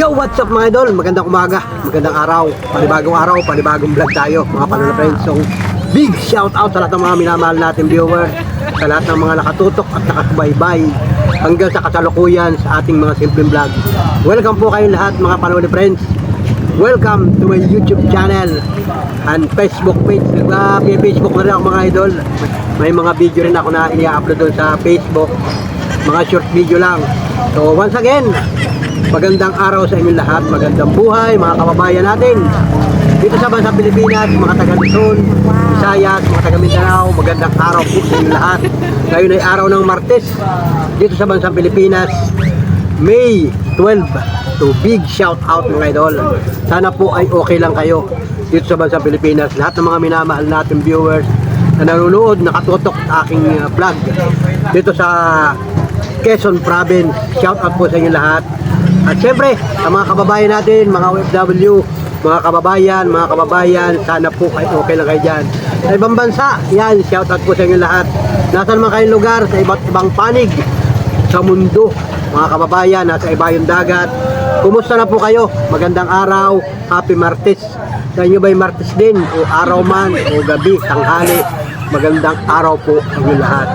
Yo, what's up mga idol? Magandang umaga, magandang araw, panibagong vlog tayo mga panola friends. So, big shout out sa lahat ng mga minamahal natin viewers, sa lahat ng mga nakatutok at nakasubaybay hanggang sa kasalukuyan sa ating mga simpleng vlog. Welcome po kayong lahat mga panola friends. Welcome to my YouTube channel and Facebook page. May Facebook na rin ako mga idol. May mga video rin ako na i-upload doon sa Facebook. Mga short video lang. So once again, magandang araw sa inyong lahat. Magandang buhay mga kababayan natin dito sa bansang Pilipinas, mga taga Luzon, Visayas, mga taga Mindanao. Magandang araw po sa inyong lahat. Ngayon ay araw ng Martes dito sa bansang Pilipinas, May 12. So big shout out mga idol. Sana po ay okay lang kayo dito sa bansang Pilipinas. Lahat ng mga minamahal natin viewers na nanonood, nakatutok sa aking vlog dito sa Quezon Province. Shout out po sa inyo lahat. At syempre sa mga kababayan natin, mga OFW, mga kababayan, sana po ay okay lang kayo dyan. Sa ibang bansa, yan, shout out po sa inyo lahat. Nasaan man kayong lugar, sa iba't ibang panig sa mundo, mga kababayan, nasa iba yung dagat. Kumusta na po kayo? Magandang araw, happy Martes. Sa inyo ba'y Martes din? O araw man, o gabi, tanghali? Magandang araw po sa inyo lahat.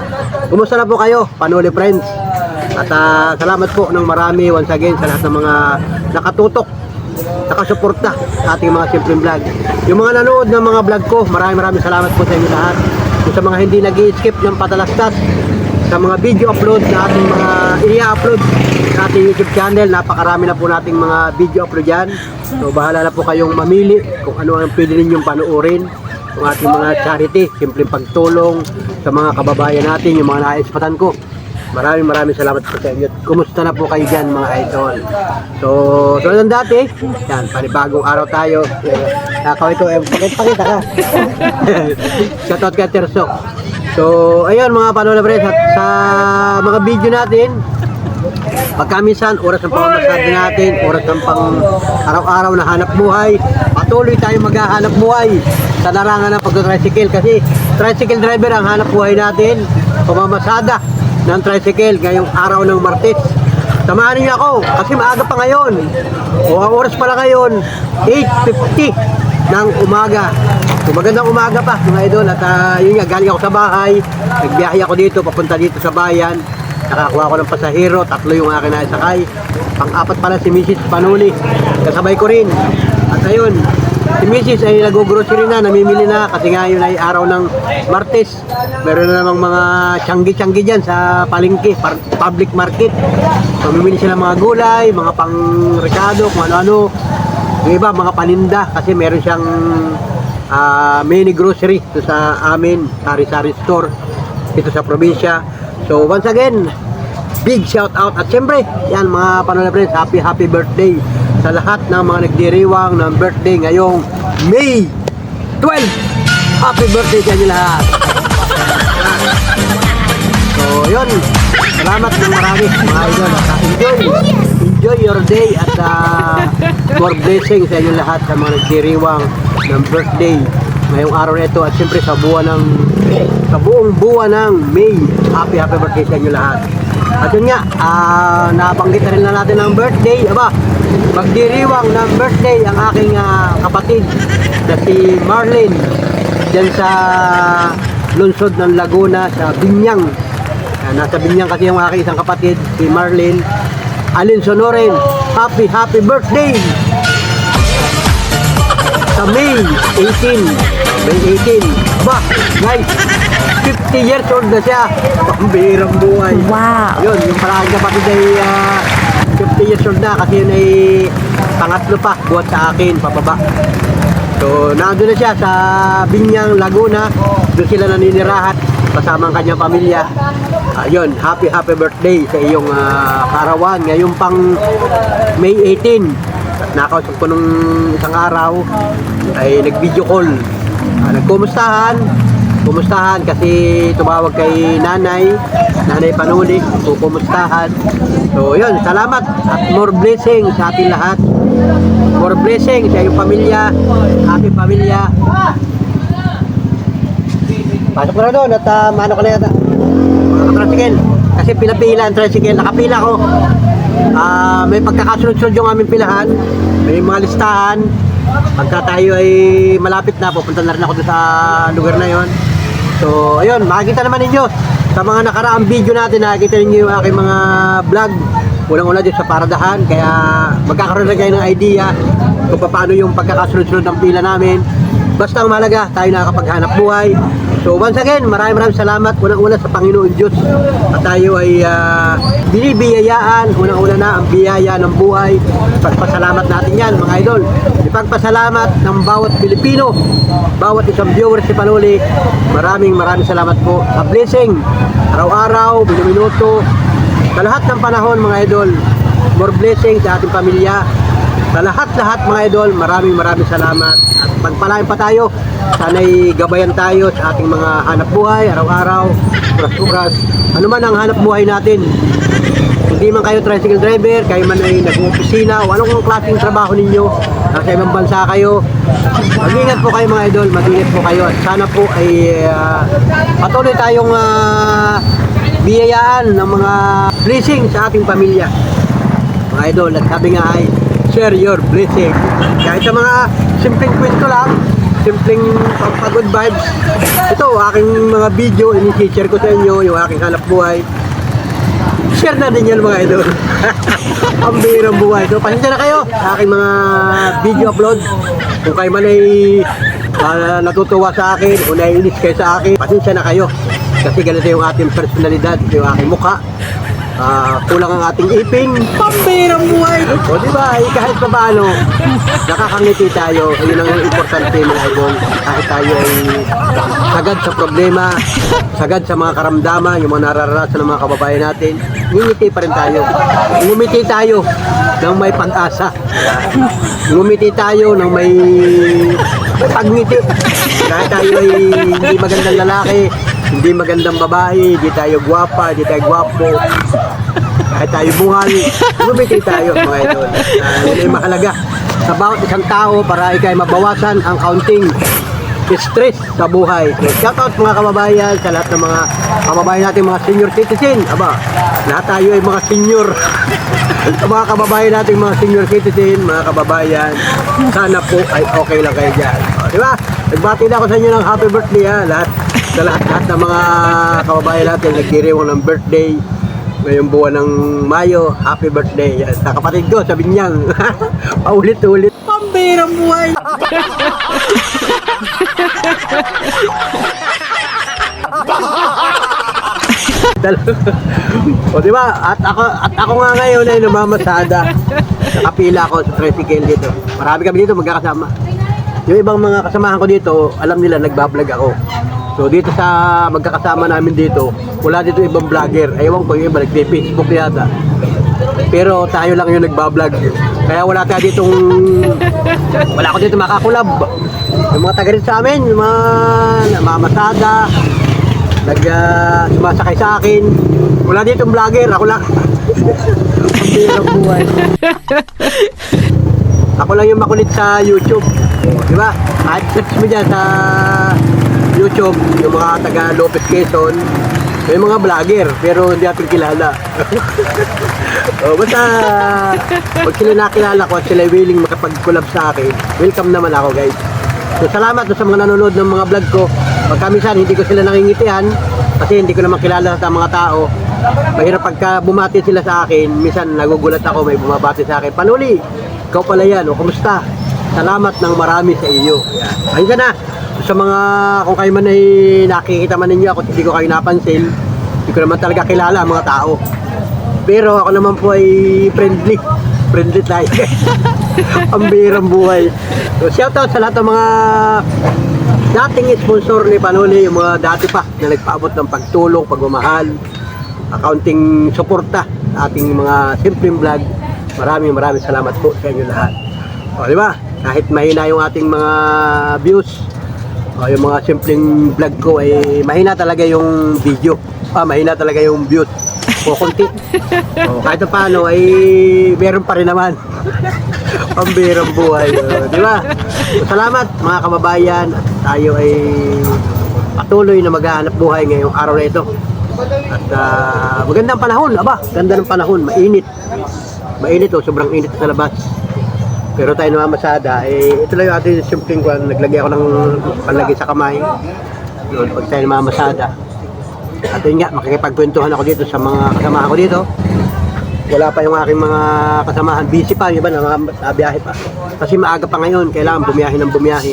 Kumusta na po kayo, Panoli Friends? At salamat po ng marami once again sa lahat ng mga nakatutok, nakasuporta sa ating mga simpleng vlog. Yung mga nanood ng mga vlog ko, maraming salamat po sa inyo lahat. Yung sa mga hindi nag-i-skip ng patalastas sa mga video upload na ating mga i-upload sa ating YouTube channel, napakarami na po nating mga video upload dyan. So bahala na po kayong mamili kung ano ang pwede ninyong panoorin. Yung ating mga charity, simpleng pagtulong sa mga kababayan natin, yung mga naispatan ko. Maraming salamat po sa inyo. Kumusta na po kayo dyan mga idol? So tulad ng dati, yan, panibagong araw tayo. Kaway ko, pakita ka. Shoutout kay Terso. So ayun mga panola friends, at sa mga video natin, pagkamisan, oras ng pamamasada natin, oras ng pang araw-araw na hanap buhay, patuloy tayong maghahanap buhay sa larangan ng pag-tricycle, kasi tricycle driver ang hanap buhay natin, pamamasada ng tricycle ngayong araw ng Martes. Samahan niyo ako kasi maaga pa ngayon, o ang oras pala ngayon 8:50 ng umaga. So magandang umaga pa mga idol. At yun nga, galing ako sa bahay, nagbiyahe ako dito papunta dito sa bayan. Nakakuha ko ng pasahero, 3 yung akin na isakay, pang-4 pala si Mrs. Panuli, kasabay ko rin. At ayun, si Mrs. ay nag-grocery na, namimili na kasi ngayon ay araw ng Martes. Meron na namang mga tiyanggi dyan sa palengke, public market. Mamimili sila ng mga gulay, mga pang-rekado, kung ano-ano. Yung iba, mga paninda, kasi meron siyang mini grocery ito sa amin, sari-sari store ito sa probinsya. So once again, big shout out. At syempre, yan mga panola friends, happy birthday sa lahat ng mga nagdiriwang ng birthday ngayong May 12. Happy birthday sa inyo lahat. So yun, salamat ng marami mga idol. Enjoy your day at more blessing sa inyo lahat sa mga nagdiriwang ng birthday ngayong araw na ito. At syempre sa buong buwan ng May, happy birthday sa inyo lahat. At yun nga, nabanggit na rin na natin ang birthday. Magdiriwang ng birthday ang aking kapatid na si Marlene dyan sa lungsod ng Laguna, sa Binyang. Nasa Binyang kasi yung aking isang kapatid, si Marlene Alin Sonoren. Happy birthday sa May 18. Guys, 50 years old na siya. Pambihirang buhay. Wow. Yun, yung parang kapatid ay 50 years old na, kasi yun ay pangatlo pa buhat sa akin, pababa. So nandun na siya sa Binyang, Laguna. Doon sila naninirahat kasama ang kanyang pamilya. Yun, happy birthday sa iyong kaarawan ngayong pang May 18. Nakausap ko nung isang araw, ay nag-video call, nagkumustahan kasi tumawag kay Nanay Panuli, kumustahan. So yun, salamat at more blessing sa ating lahat, more blessing sa iyong pamilya, ating pamilya. Pasok ko na doon at maano ko na yata mga tricycle, kasi pinapila ang tricycle, nakapila ko. May pagkakasunod-sunod yung aming pilahan, may mga listahan. Pagka tayo ay malapit na, pupunta na rin ako doon sa lugar na yon. So, ayun, makikita naman ninyo sa mga nakaraang video natin, nakikita ninyo yung aking mga vlog. Unang-una din sa paradahan, kaya magkakaroon na kayo ng idea kung paano yung pagkakasunod-sunod ng pila namin. Basta ang mahalaga, tayo nakakapaghanap buhay. So once again, maraming salamat unang-una sa Panginoon Diyos. At tayo ay binibiyayaan, unang-una na ang biyaya ng buhay. Pagpasalamat natin yan mga idol. Ipagpasalamat ng bawat Pilipino, bawat isang viewer si Panuli. Maraming salamat po sa blessing, araw-araw, minuto, sa lahat ng panahon mga idol. More blessing sa ating pamilya. Sa lahat mga idol, maraming salamat. At pagpalain pa tayo, sana'y gabayan tayo sa ating mga hanap buhay, araw-araw, oras-oras. Ano man ang hanap buhay natin. Hindi man kayo tricycle driver, kayo man ay nag-opisina, o anong klaseng trabaho ninyo, nasa ibang bansa kayo. Mag-ingat po kayo mga idol, mag-ingat po kayo. At sana po ay patuloy tayong biyayaan ng mga blessing sa ating pamilya. Mga idol, at sabi nga ay, share your blessing. Kahit sa mga simpleng kwento lang, simpleng good vibes. Ito, aking mga video, ini-share ko sa inyo, yung aking hanap buhay. Share na din yan mga idol. Ang birang buhay. So, pasensya na kayo sa aking mga video upload. Kung kayo man ay natutuwa sa akin o naiinis kayo sa akin, pasensya na kayo. Kasi ganito yung ating personalidad, yung aking mukha. Kulang ang ating ipin, pambirang buhay. O diba, kahit pa paano, nakakangiti tayo. Yun ang importante mga idol. Kahit tayo ay sagad sa problema, sagad sa mga karamdaman, yung mga nararanasan ng mga kababayan natin, ngumiti pa rin tayo. Ngumiti tayo ng may pag-asa. Ngumiti tayo ng may pagngiti. Kahit tayo ay hindi magandang lalaki, hindi magandang babae, hindi tayo gwapa, hindi tayo gwapo, kahit tayo bungal, lumiti tayo mga idol. Yun ay mahalaga sa bawat isang tao para ikay mabawasan ang kaunting stress sa buhay. So, shout out mga kababayan sa lahat ng mga kababayan natin, mga senior citizen. Aba, lahat tayo ay mga senior. Sa mga kababayan natin, mga senior citizen, mga kababayan, sana po ay okay lang kayo dyan. O, diba? Nagbati na ako sa inyo ng happy birthday lahat. Sa lahat ng mga kababayan natin nagdiriwang ng birthday ngayong buwan ng Mayo, happy birthday sa kapatid ko sa Binyang. Paulit-ulit, pambirang buhay. O diba, at ako nga ngayon ay namamasada. Nakapila ako sa tricycle dito. Marami kami dito magkakasama. Yung ibang mga kasamahan ko dito, alam nila nagbablog ako. So dito sa magkakasama namin dito, wala dito ibang vlogger. Ewan ko yung iba, nag-Facebook yata. Pero tayo lang yung nagbablog. Kaya wala ako dito makakulab. Yung mga taga rin sa amin, yung mga namamasada, sumasakay sa akin. Wala dito vlogger, ako lang. Ang birang buhay. Ako lang yung makulit sa YouTube. Diba? Kahit search mo dyan sa YouTube, yung mga taga Lopez Quezon, may mga vlogger, pero hindi natin kilala. Basta, pag sila nakilala ko at sila willing makapag-collab sa akin, welcome naman ako guys. So salamat sa mga nanonood ng mga vlog ko. Pagka minsan hindi ko sila nangingitian, kasi hindi ko naman kilala sa mga tao. Mahirap pagka bumati sila sa akin, minsan nagugulat ako, may bumabati sa akin, Panuli, ikaw pala yan, o kumusta? Salamat ng marami sa iyo. Ayun ka na. Sa mga, kung kayo man ay nakikita man ninyo ako, hindi ko kayo napansin, hindi ko naman talaga kilala ang mga tao. Pero ako naman po ay friendly tayo. Ang birang buhay. So shoutout sa lahat ng mga dating sponsor ni Panuli, yung mga dati pa na nagpaabot ng pagtulong, pagmamahal, accounting suporta sa ating mga simpleng vlog. Maraming salamat po sa inyo lahat. O diba, kahit mahina yung ating mga views, yung mga simpleng vlog ko ay mahina talaga yung video. Mahina talaga yung views. O konti. Kahit paano ay meron pa rin naman. Pambirang buhay. Di ba? Salamat mga kababayan. At tayo ay patuloy na maghahanap buhay ngayong araw na ito. At magandang panahon, aba, ganda ng panahon, mainit. Mainit sobrang init sa labas. Pero tayo namamasada, ito lang yung ating simpleng kwan, naglagay ako ng panlagay sa kamay. Doon, pag tayo namamasada. At yun nga, makikipagkwentuhan ako dito sa mga kasama ko dito. Wala pa yung aking mga kasamahan, busy pa, yung iba nabiyahe pa. Kasi maaga pa ngayon, kailangan bumiyahe ng bumiyahe.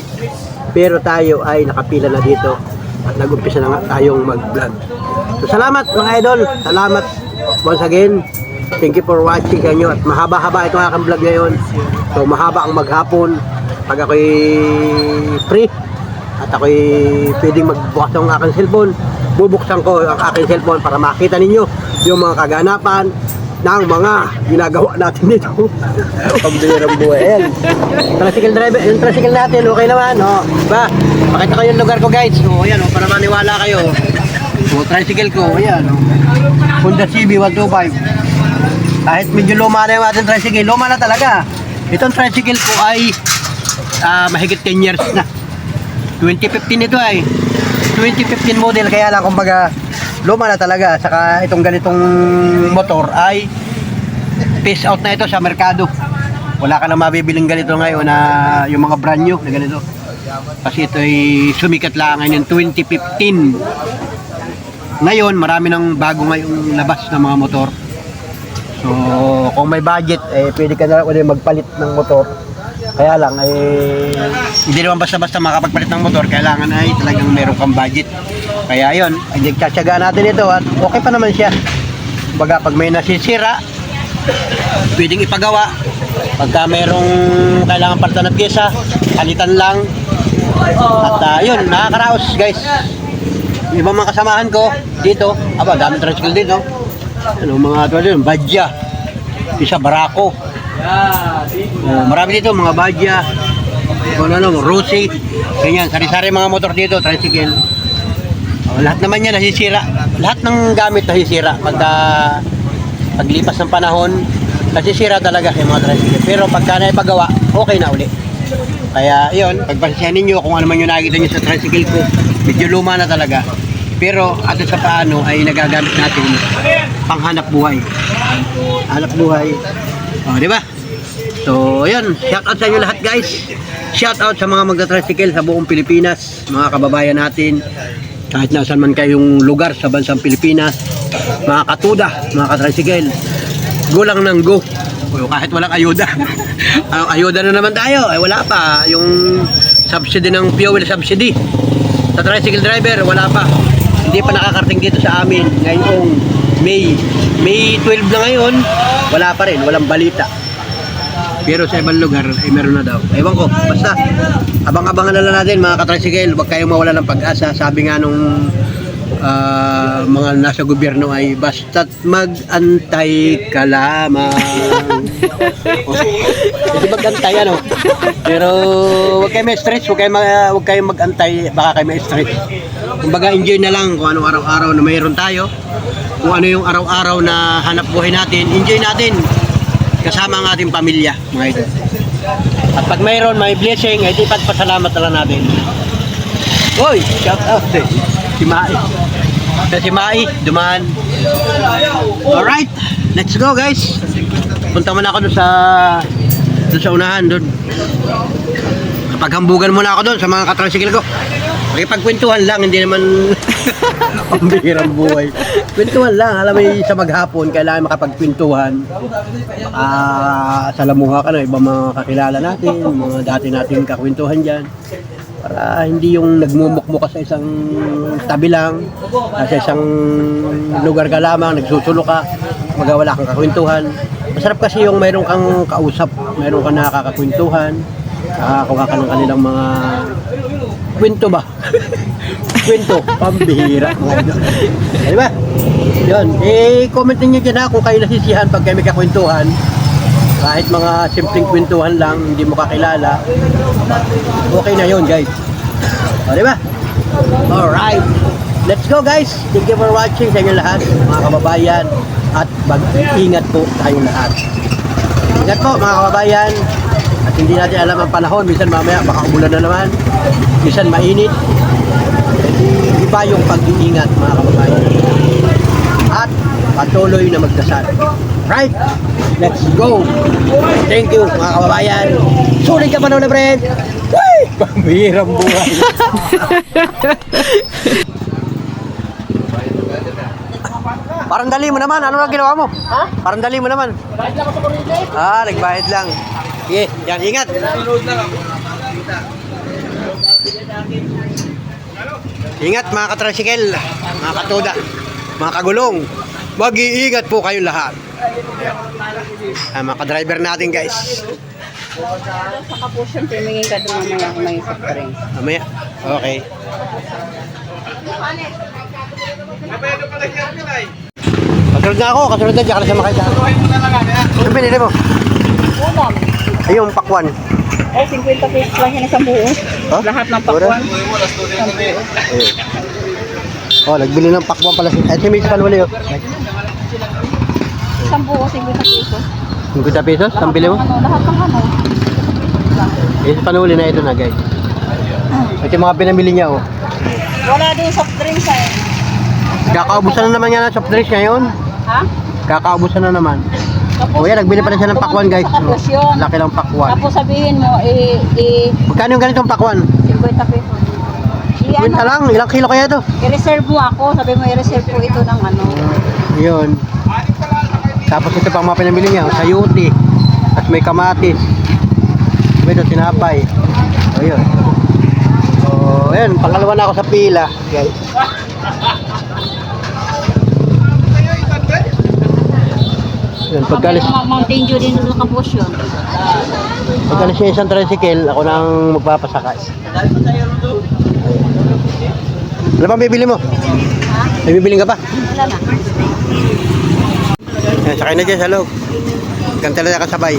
Pero tayo ay nakapila na dito at nag-umpisa na nga tayong mag-vlog. So salamat mga idol, salamat once again. Thank you for watching kanyo at mahaba-haba itong aking vlog ngayon. So mahaba ang maghapon pag ako'y free at ako'y pwedeng magbukas ng aking cellphone. Bubuksan ko ang aking cellphone para makita ninyo yung mga kaganapan ng mga ginagawa natin dito. Pambirang buhay. Ayan. Tricycle driver, yung tricycle natin, okay naman, no? Diba? Pakita ko yung lugar ko, guys. So, ayan, para maniwala kayo. So, tricycle ko, ayan. Honda CB125. Kahit medyo luma na yung ating tricycle, luma na talaga. Itong tricycle ko ay mahigit 10 years na. 2015 ito ay. 2015 model, kaya lang kumbaga luma na talaga. Saka itong ganitong motor ay phase out na ito sa merkado. Wala ka na mabibiling ganito ngayon na yung mga brand new na ganito. Kasi ito ay sumikat lang ngayon 2015. Ngayon marami ng bago ngayong labas ng mga motor. So kung may budget pwede ka na ulit magpalit ng motor. Kaya lang hindi naman basta-basta makapagpalit ng motor, kailangan ay talagang meron kang budget. Kaya yun, ay nagtsatsaga natin ito at okay pa naman siya. Baga pag may nasisira, pwedeng ipagawa. Pagka merong kailangan palitan na pyesa, palitan lang. At yun, nakakaraos guys. Yung ibang mga kasamahan ko dito, daming tricycle dito. Ano, mga ito dito, Badya, isa Barako. Marami dito mga Badya, Rossi, ganyan, sari-sari mga motor dito, tricycle. Lahat naman yan nasisira. Lahat ng gamit nasisira. Paglipas ng panahon, nasisira talaga yung mga tricycle. Pero pagka naipagawa, okay na uli. Kaya yun, pagpasensyahan ninyo kung ano man yung nakikita nyo sa tricycle ko, medyo luma na talaga. Pero at sa paano ay nagagamit natin panghanap buhay. Hanap buhay. Di ba? So, yun. Shout out sa inyo lahat guys. Shout out sa mga magta-tricycle sa buong Pilipinas, mga kababayan natin. Kahit nasaan man kayong lugar sa bansang Pilipinas, mga katuda, mga ka-tricycle, go lang ng go. O, kahit walang ayuda. Ayuda na naman tayo. Wala pa. Yung subsidy ng fuel subsidy. Sa tricycle driver, wala pa. Hindi pa nakakarating dito sa amin ngayong May 12 na ngayon, wala pa rin, walang balita. Pero sa ibang lugar ay meron na daw. Ewan ko, basta abang-abangan na lang natin mga ka-tricycle, huwag kayong mawala ng pag-asa. Sabi nga nung mga nasa gobyerno ay basta't mag-antay ka lamang. Hindi mag-antay ano. Pero huwag kayo may stress, huwag kayong mag-antay, baka kayo may stress. Kumbaga enjoy na lang kung anong araw-araw na mayroon tayo. Kung ano yung araw-araw na hanap buhay natin, enjoy natin kasama ang ating pamilya, mga ito. At pag mayroon may blessing, ay ipagpasalamat na lang natin. Hoy, shout out si Mai. Si Mai, dumaan. Alright, let's go guys. Punta muna ako doon sa unahan doon. Paghambugan muna ako doon sa mga katricycle ko. Makipagkwentuhan lang, hindi naman pambihirang buhay. Kwentuhan lang, alam mo sa maghapon, kailangan makapagkwentuhan. Salamuha ka na, ibang mga kakilala natin, mga dati nating kakwentuhan dyan. Para hindi yung nagmumukmuk ka sa isang tabi lang, sa isang lugar ka lamang, nagsusulo ka, wala kang kakwentuhan. Masarap kasi yung mayroon kang kausap, mayroon kang nakakakwentuhan, kakakuha ka ng kanilang mga kwento ba? Kwento, pambihira. Di ba? Yun, comment niyo dyan ha kung kayo nasisihan pag kayo may kakwentuhan. Kahit mga simpleng kwentuhan lang, hindi mo kakilala. Okay na yun guys. O, di ba? Alright. Let's go guys. Thank you for watching sa inyo lahat, mga kababayan. At mag-ingat po tayong lahat. Ingat po mga kababayan. At hindi natin alam ang panahon. Minsan mamaya baka umulan na naman. Minsan mainit. Iba yung pag-iingat mga kababayan. patuloy na magdasal. Right? Let's go! Thank you mga kababayan. Sulit ka Panahon na friend! Uy! Pambihirang buhay. Parang dali mo naman. Ano lang ginawa mo? Ha? Parang dali mo naman. Nagbayad lang ako sa kuryente. Ah, nagbayad lang. Sige, yan, ingat. Ingat mga katrasikil, mga katuda, mga kagulong. Mag-iingat po kayo lahat. Mga ka-driver natin guys. Sa kapusyon, tumingin ka doon mamaya kung may soft drinks. Mamaya, okay. Kasunod na ako, kasunod na. Diyan ka na siya makita. Ano pinili mo? Ulam. Ay, yung pakwan. Oh, 50 pesos lang yan isang buo. Huh? Lahat ng pakwan. Ayun. Oh, nagbili ng pakwan pala si... Ay, si Miss Panwali oh. Isang buo, 50 pesos. 50 pesos? Ang bili mo? Lahat ng ano. Eh, si Panwali na ito na guys. Ito yung mga pinamili niya oh. Wala din soft drinks eh. Kakaubusan na naman yan ng soft drinks ngayon. Ha? Kakaubusan na naman. Tapos, O yan, nagbili pala siya ng pakwan guys. Sa kapusyon. Laki ng pakwan. Tapos sabihin mo, Magkano yung ganitong pakwan? 50 pesos. Kwenta lang, ilang kilo kaya ito? I-reserve mo ako. Sabi mo, i-reserve ko ito ng ano. Yun. Tapos ito pang mga pinamili niya, sayuti. At may kamatis. Ito, tinapay. O yun. O yun, pangalawa na ako sa pila. Guys. Yun, pagkalis, Mountain Dew din sa kapusyon. pagkalis niya isang tricycle, ako nang magpapasakay. Ano bang bibili mo? Ha? May bibiling ka pa? Wala na. Yan, sakay na dyan sa loob. Ganta na kasabay.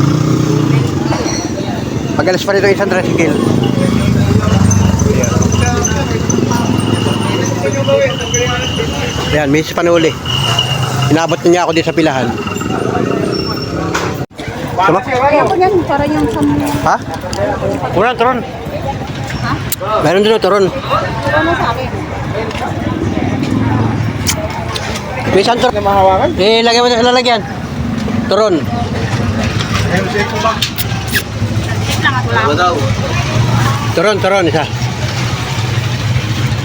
Pagalas pa rito isang tricycle. Yan, Miss Panuli. Inabot niya ako dito sa pilahan. Sama? Kaya ko yan, para yung sa Ha? Turon. Ha? Meron din o, turon. Ano sa akin? May isang turon. Eh, lagyan mo na sa lalagyan. Turon. Turon, isa.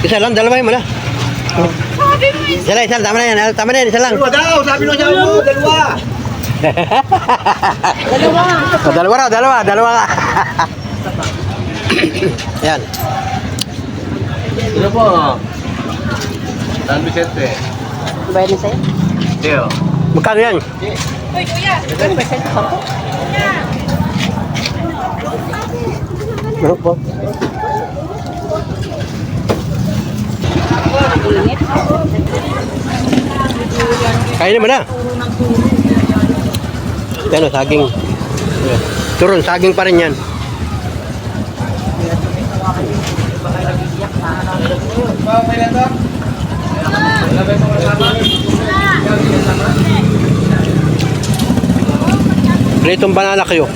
Isa lang, dalawa yun mo na. Isa, tama na yan, isa lang. Dalawa daw, sabi nung sabi mo, dalawa. Dalawa ka. Yan. Ano po? San Vicente. Bayad na sa'yo? Teo. Magkano yan? Uy, kuya! Ano ba sa'yo? Sampo? Meron po. Init. Kainin mo na. Yan o, saging. Turon, saging pa rin yan. Pritong banana kayo.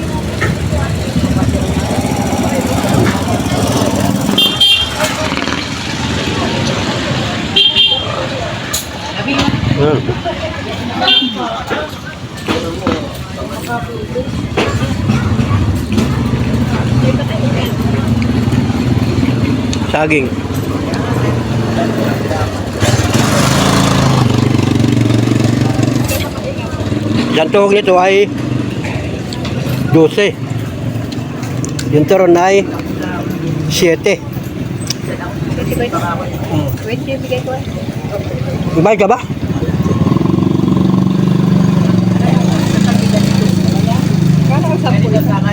Saging. Yung tuhog nito ay 12. Yung turon ay 7. 20 ba ito? 20 bigay ko eh. Ibayad ka ba? Kala ko 10 lang.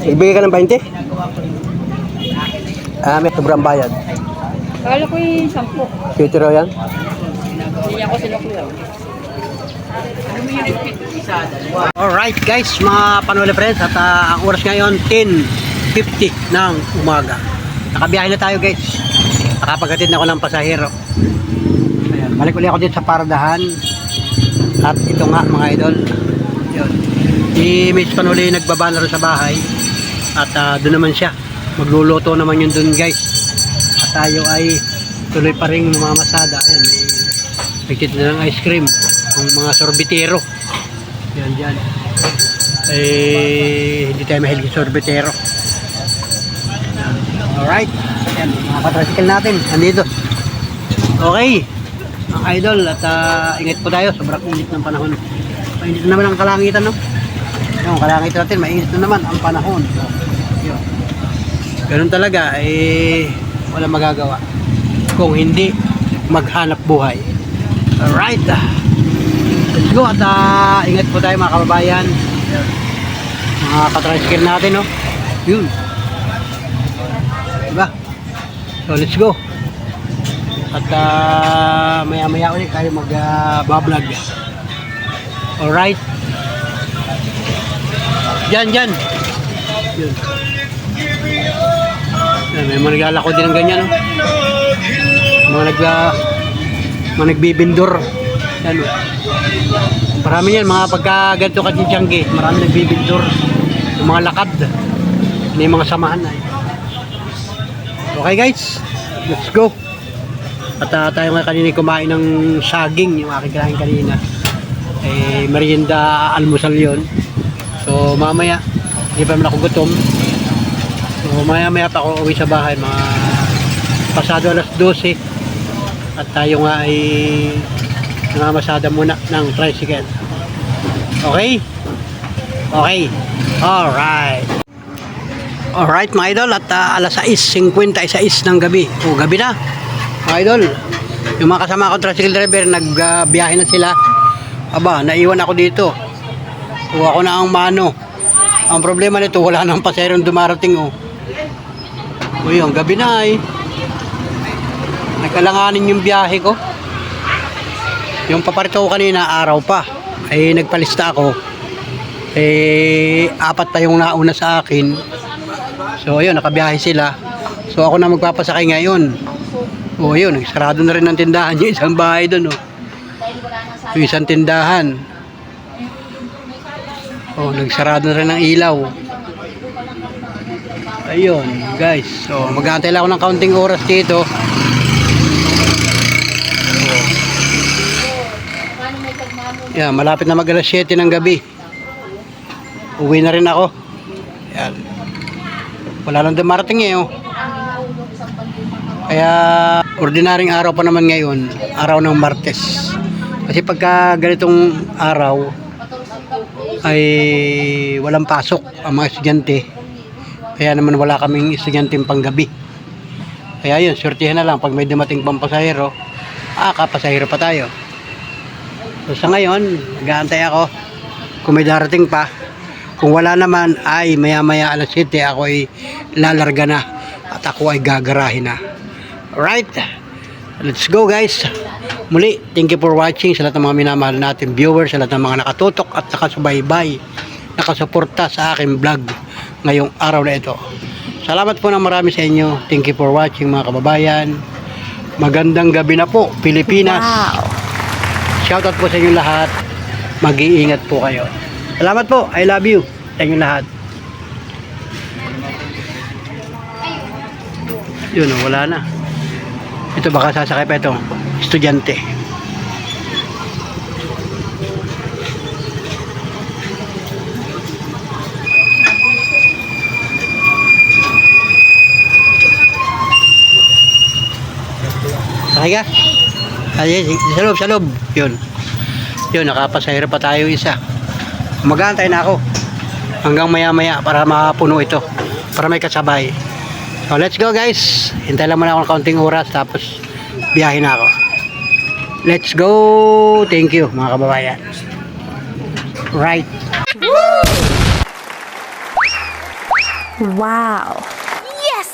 Ibigay ka ng 20? Ah, may sobrang bayad. Kala ko yung 10. Sweeter raw yan? Hindi ako sila kuya. Alright guys, mga Panuli friends, at ang oras ngayon 10:50 ng umaga. Nakabiyahe na tayo guys. Nakapaghatid na ako ng pasahero. Ayan, balik ulit ako dito sa paradahan. At ito nga mga idol. Yun. Si Miss Panuli nagbaba na rin sa bahay. At doon naman siya. Magluluto naman yun doon guys. At tayo ay tuloy pa rin mamasada. Ayan, may Nagtitinda ng ice cream. Yung mga sorbetero. Yan, dyan. Hindi tayo mahilig sa sorbetero. Alright. Yan, mga katrasikal natin. Andito. Okay. Mga idol, at ingat po tayo. Sobrang init ng panahon. Mainit na naman ang kalangitan, no? Yung kalangitan natin, mainit na naman ang panahon. Yun. Ganun talaga, wala magagawa. Kung hindi, maghanap buhay. Alright. Let's go at ingat po tayo mga kababayan. Mga katrasikal natin, no? Yun. Diba? So, let's go. At maya-maya ulit tayo mag-vlog. Alright. Diyan. Yun. Yan, may mga naglalako din ng ganyan, no? Mga nagbibindor. Yan, no? Marami yan, mga pagka ganito ka Tiyangge, marami nagbibindor. Yung mga lakad. Hindi yung mga samahan na. Okay guys, let's go. At tayo nga kanina kumain ng saging, yung aking kinain kanina. Merienda almusal yun. So mamaya, hindi pa naman ako gutom. So maya pa ako uwi sa bahay, mga pasado alas 12. At tayo nga ay nangamasada muna ng tricycle. Okay? Okay. Alright. Alright mga idol, at alas 6:56 ng gabi. O gabi na mga idol. Yung mga kasama ko tricycle driver, nagbiyahe na sila. Aba, naiwan ako dito. O ako na ang mano. Ang problema nito, wala nang paserong dumarating. O yun, gabi na nagkalanganin yung biyahe ko. Yung paparito ko kanina, araw pa. Nagpalista ako. 4 pa yung nauna sa akin. So ayun, nakabiyahe sila. So ako na magpapasakay ngayon. O yun, nagsarado na rin ang tindahan. Yung isang bahay doon. Yung isang tindahan. O, nagsarado na rin ang ilaw. Ayun, guys. So mag-aantay lang ako ng kaunting oras dito. Yan, malapit na mag-alas 7 ng gabi. Uwi na rin ako. Yan. Wala lang dumarating Kaya, ordinaryong araw pa naman ngayon, araw ng Martes. Kasi pagka ganitong araw, ay walang pasok ang mga estudyante. Kaya naman wala kaming estudyanteng panggabi. Kaya yun, swertihan na lang pag may dumating pang pasahero, kapasahero pa tayo. So sa ngayon, nag-aantay ako kung may darating pa. Kung wala naman ay maya-maya alas 7 ako ay lalarga na at ako ay gagarahin na. Alright, let's go guys. Muli, thank you for watching sa lahat ng mga minamahal natin viewers, sa lahat ng mga nakatutok at nakasubaybay, nakasuporta sa aking vlog ngayong araw na ito. Salamat po ng marami sa inyo. Thank you for watching mga kababayan. Magandang gabi na po, Pilipinas. Wow. Shoutout po sa inyo lahat. Mag-iingat po kayo. Salamat po. I love you sa inyo lahat. Yun, wala na. Ito baka sasakay pa itong estudyante. Sakay ka? Sa loob. Yun, nakapasahero pa tayo isa. Mag-aantay na ako hanggang maya-maya para mapuno ito, para may kasabay. So let's go guys. Hintay lang muna ako ng kaunting oras tapos biyahe na ako. Let's go. Thank you mga kababayan. Right. Wow. Yes.